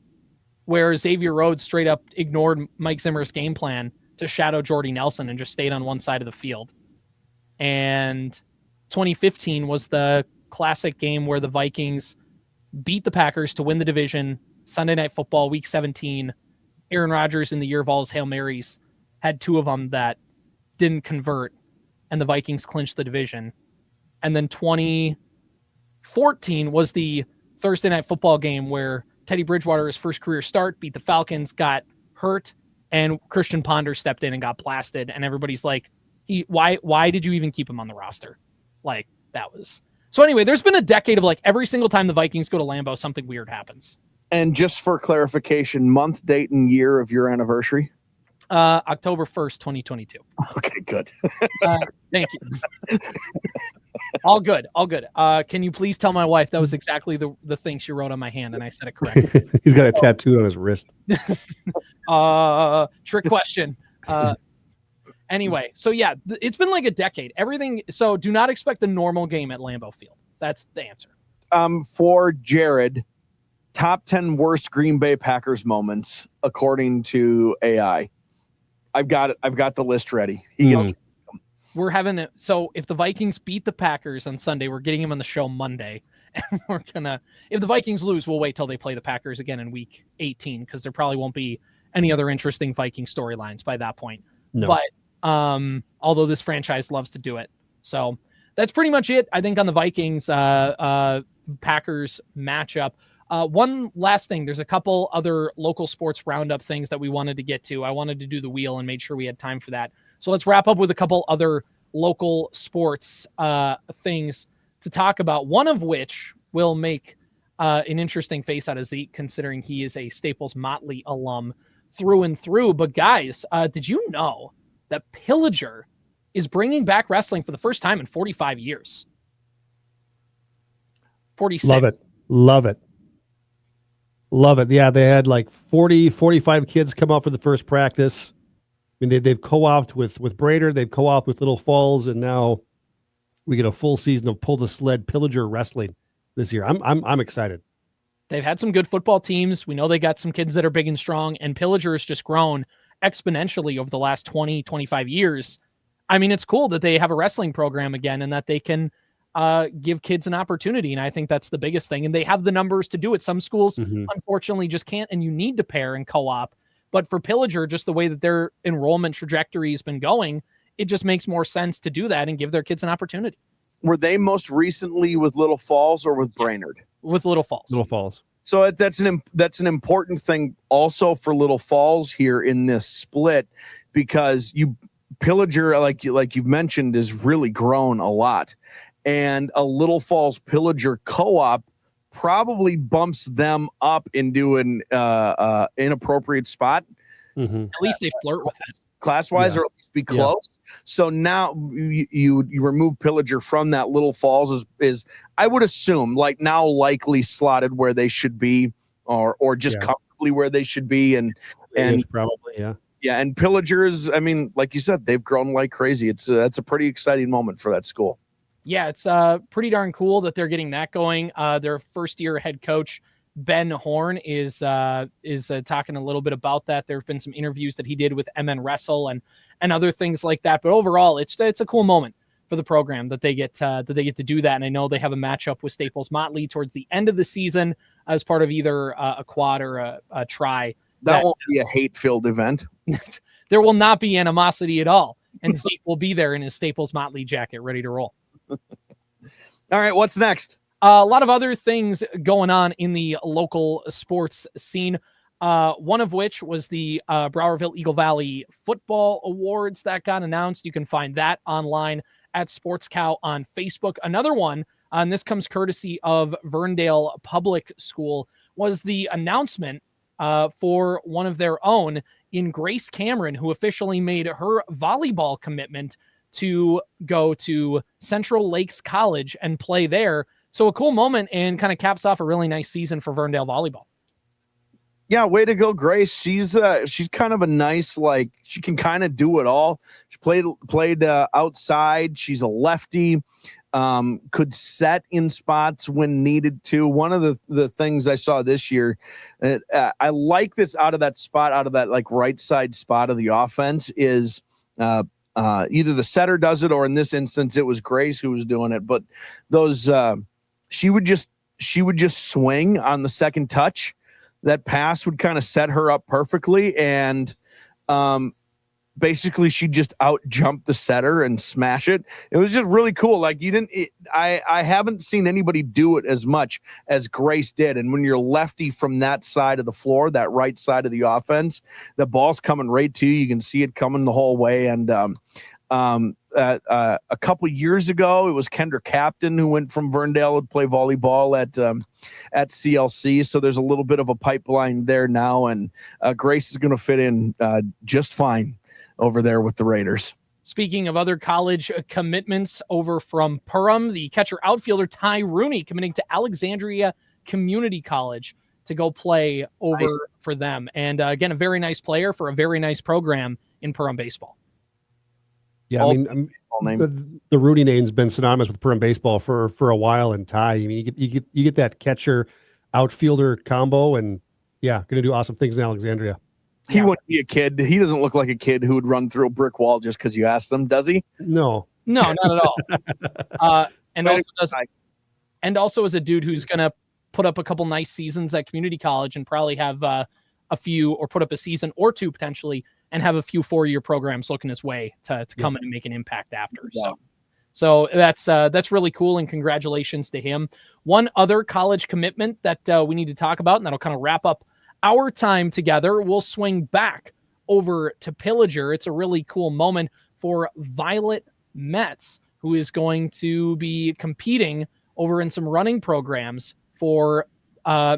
where Xavier Rhodes straight up ignored Mike Zimmer's game plan to shadow Jordy Nelson and just stayed on one side of the field. And 2015 was the classic game where the Vikings beat the Packers to win the division. Sunday Night Football, Week 17. Aaron Rodgers, in the year of all his Hail Marys, had two of them that didn't convert, and the Vikings clinched the division. And then 2014 was the Thursday Night Football game where Teddy Bridgewater, his first career start, beat the Falcons, got hurt, and Christian Ponder stepped in and got blasted. And everybody's like, why did you even keep him on the roster? Like, that was... So anyway, there's been a decade of like every single time the Vikings go to Lambeau, something weird happens. And just for clarification, month, date, and year of your anniversary? October 1st, 2022. Okay, good. Thank you. All good. Can you please tell my wife that was exactly the thing she wrote on my hand, and I said it correctly. He's got a tattoo on his wrist. Trick question. Anyway, so yeah, it's been like a decade. Everything. So do not expect a normal game at Lambeau Field. That's the answer. For Jared, top 10 worst Green Bay Packers moments according to AI. I've got the list ready. We're having it. So if the Vikings beat the Packers on Sunday, we're getting him on the show Monday. And we're gonna, if the Vikings lose, we'll wait till they play the Packers again in week 18, because there probably won't be any other interesting Viking storylines by that point. No. But although this franchise loves to do it. So that's pretty much it, I think, on the Vikings Packers matchup. One last thing, there's a couple other local sports roundup things that we wanted to get to. I wanted to do the wheel and made sure we had time for that. So let's wrap up with a couple other local sports things to talk about, one of which will make an interesting face out of Zeke, considering he is a Staples Motley alum through and through. But guys, did you know that Pillager is bringing back wrestling for the first time in 45 years? 46. Love it. Yeah, they had like 45 kids come out for the first practice. I mean, they've co-opted with Brader, they've co-opted with Little Falls, and now we get a full season of Pull the Sled Pillager wrestling this year. I'm excited. They've had some good football teams. We know they got some kids that are big and strong, and Pillager has just grown exponentially over the last 20, 25 years. I mean, it's cool that they have a wrestling program again and that they can give kids an opportunity. And I think that's the biggest thing. And they have the numbers to do it. Some schools, unfortunately, just can't, and you need to pair and co-op. But for Pillager, just the way that their enrollment trajectory has been going, it just makes more sense to do that and give their kids an opportunity. Were they most recently with Little Falls or with Brainerd? With Little Falls. Little Falls. So that's an important thing also for Little Falls here in this split, because Pillager, like you mentioned, is really grown a lot, and a Little Falls Pillager co-op probably bumps them up into an inappropriate spot. At least they flirt with it class-wise, or at least be close. So now you remove Pillager from that. Little Falls is I would assume like now likely slotted where they should be, or just comfortably where they should be, and probably and Pillagers, I mean, like you said, they've grown like crazy. That's a pretty exciting moment for that school. Yeah, it's pretty darn cool that they're getting that going. Their first-year head coach, Ben Horn, is talking a little bit about that. There have been some interviews that he did with MN Wrestle and other things like that. But overall, it's a cool moment for the program that they get to do that. And I know they have a matchup with Staples Motley towards the end of the season as part of either a quad or a try That won't be a hate-filled event. There will not be animosity at all. And Zeke will be there in his Staples Motley jacket, ready to roll. All right, what's next? A lot of other things going on in the local sports scene. One of which was the Browerville Eagle Valley Football Awards that got announced. You can find that online at Sports Cow on Facebook. Another one, and this comes courtesy of Verndale Public School, was the announcement for one of their own in Grace Cameron, who officially made her volleyball commitment to go to Central Lakes College and play there. So a cool moment and kind of caps off a really nice season for Verndale volleyball. Yeah, way to go, Grace. She's kind of a nice, like, she can kind of do it all. She played outside. She's a lefty. Could set in spots when needed to. One of the things I saw this year, I like this out of that like right side spot of the offense is either the setter does it, or in this instance it was Grace who was doing it. But those she would just swing on the second touch. That pass would kind of set her up perfectly, and basically she just out jumped the setter and smash it. It was just really cool. Like I haven't seen anybody do it as much as Grace did. And when you're lefty from that side of the floor, that right side of the offense, the ball's coming right to you. You can see it coming the whole way. And a couple years ago, it was Kendra Captain who went from Verndale to play volleyball at CLC. So there's a little bit of a pipeline there now, and Grace is going to fit in just fine over there with the Raiders. Speaking of other college commitments over from Perham, the catcher outfielder Ty Rooney committing to Alexandria Community College to go play over for them. And again, a very nice player for a very nice program in Perham baseball. Yeah, I mean, the Rooney name's been synonymous with Perham baseball for a while. And Ty, I mean, you get that catcher outfielder combo, and yeah, going to do awesome things in Alexandria. He wouldn't be a kid. He doesn't look like a kid who would run through a brick wall just because you asked him, does he? No, not at all. And also is a dude who's going to put up a couple nice seasons at community college and probably have a few, or put up a season or two potentially, and have a few 4-year programs looking his way to come in and make an impact after. Yeah. So that's really cool, and congratulations to him. One other college commitment that we need to talk about, and that'll kind of wrap up our time together. We'll swing back over to Pillager. It's a really cool moment for Violet Metz, who is going to be competing over in some running programs for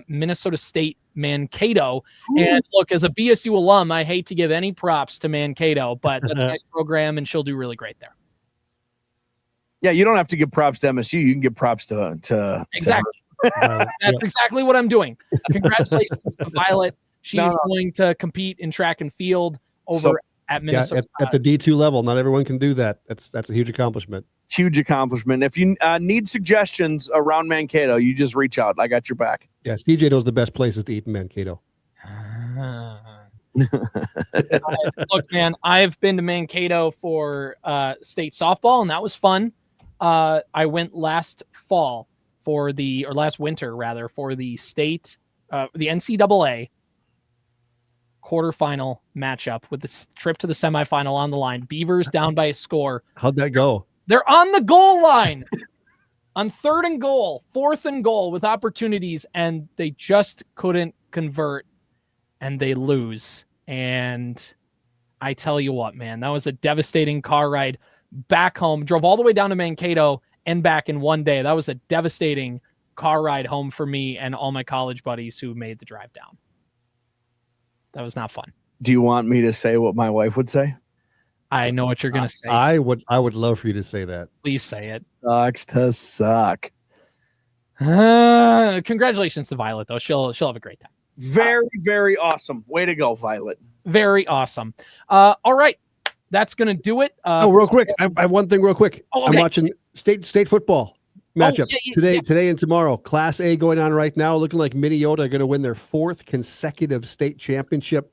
Minnesota State Mankato. Ooh. And look, as a BSU alum, I hate to give any props to Mankato, but that's a nice program, and she'll do really great there. Yeah, you don't have to give props to MSU. You can give props to exactly. That's exactly what I'm doing. Congratulations to Violet. She's going to compete in track and field over at Minnesota. At the D2 level. Not everyone can do that. That's a huge accomplishment. Huge accomplishment. If you need suggestions around Mankato, you just reach out. I got your back. Yeah, CJ knows the best places to eat in Mankato. Look, man, I've been to Mankato for state softball, and that was fun. I went last winter rather, for the state, the NCAA quarterfinal matchup with the trip to the semifinal on the line. Beavers down by a score. How'd that go? They're on the goal line on 3rd and goal, 4th and goal with opportunities, and they just couldn't convert, and they lose. And I tell you what, man, that was a devastating car ride back home. Drove all the way down to Mankato and back in one day. That was a devastating car ride home for me and all my college buddies who made the drive down. That was not fun. Do you want me to say what my wife would say? I know what you're going to say. I would love for you to say that. Please say it. Sucks to suck. Congratulations to Violet, though. She'll have a great time. Very, very awesome. Way to go, Violet. Very awesome. All right. That's going to do it. Real quick. I have one thing real quick. Oh, okay. I'm watching state football matchups today and tomorrow. Class A going on right now. Looking like Minnesota are going to win their 4th consecutive state championship.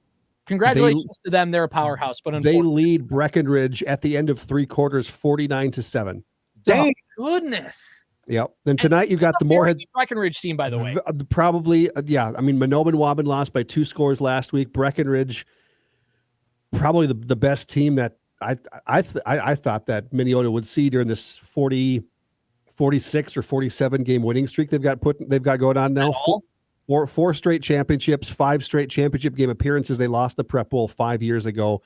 Congratulations to them. They're a powerhouse, but they lead Breckenridge at the end of 3 quarters, 49-7. Dang goodness. Yep. Then tonight you got the Moorhead Breckenridge team, by the way. Probably, yeah. I mean, Manobin Waubun lost by 2 scores last week. Breckenridge, probably the best team that I thought that Minneota would see during this 46 or 47 game winning streak they've got going on now. Four straight championships, 5 straight championship game appearances. They lost the Prep Bowl 5 years ago.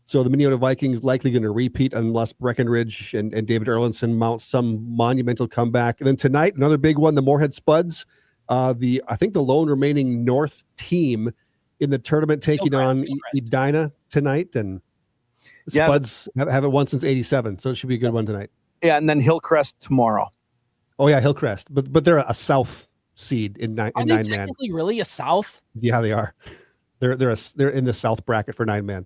So the Minneota Vikings likely going to repeat unless Breckenridge and David Erlinson mount some monumental comeback. And then tonight, another big one, the Moorhead Spuds, I think the lone remaining North team in the tournament taking on Edina tonight. And the Spuds haven't won since 87, so it should be a good one tonight. Yeah, and then Hillcrest tomorrow. Oh, yeah, Hillcrest. But they're a South seed in 9-man. Are they technically really a South? Yeah, they are. They're in the South bracket for 9-man.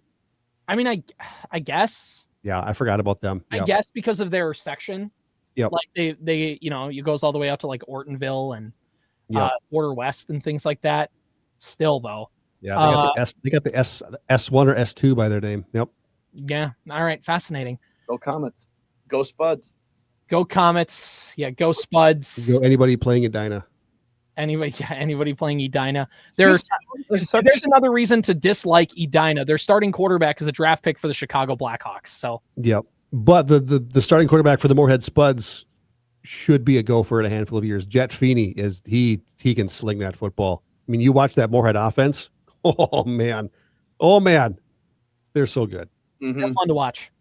I mean, I guess. Yeah, I forgot about them. I guess because of their section. Yep. Like they it goes all the way out to like Ortonville and Border West and things like that. Still though. Yeah, they got the S1 or S2 by their name. Yep. Yeah. All right. Fascinating. Go Comets. Go Spuds. Go Comets. Yeah. Go Spuds. Go anybody playing Edina. Anybody playing Edina. There's another reason to dislike Edina. Their starting quarterback is a draft pick for the Chicago Blackhawks. So yep. But the starting quarterback for the Moorhead Spuds should be a go for a handful of years. Jet Feeney he can sling that football. I mean, you watch that Moorhead offense. Oh man. They're so good. Mm-hmm. They're fun to watch.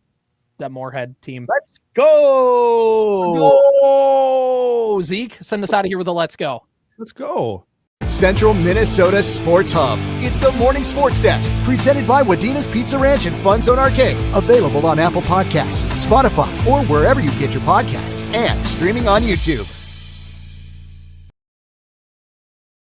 That Moorhead team. Let's go. Go Zeke. Send us out of here with a let's go. Let's go. Central Minnesota Sports Hub. It's the Morning Sports Desk, presented by Wadena's Pizza Ranch and FunZone Arcade. Available on Apple Podcasts, Spotify, or wherever you get your podcasts, and streaming on YouTube.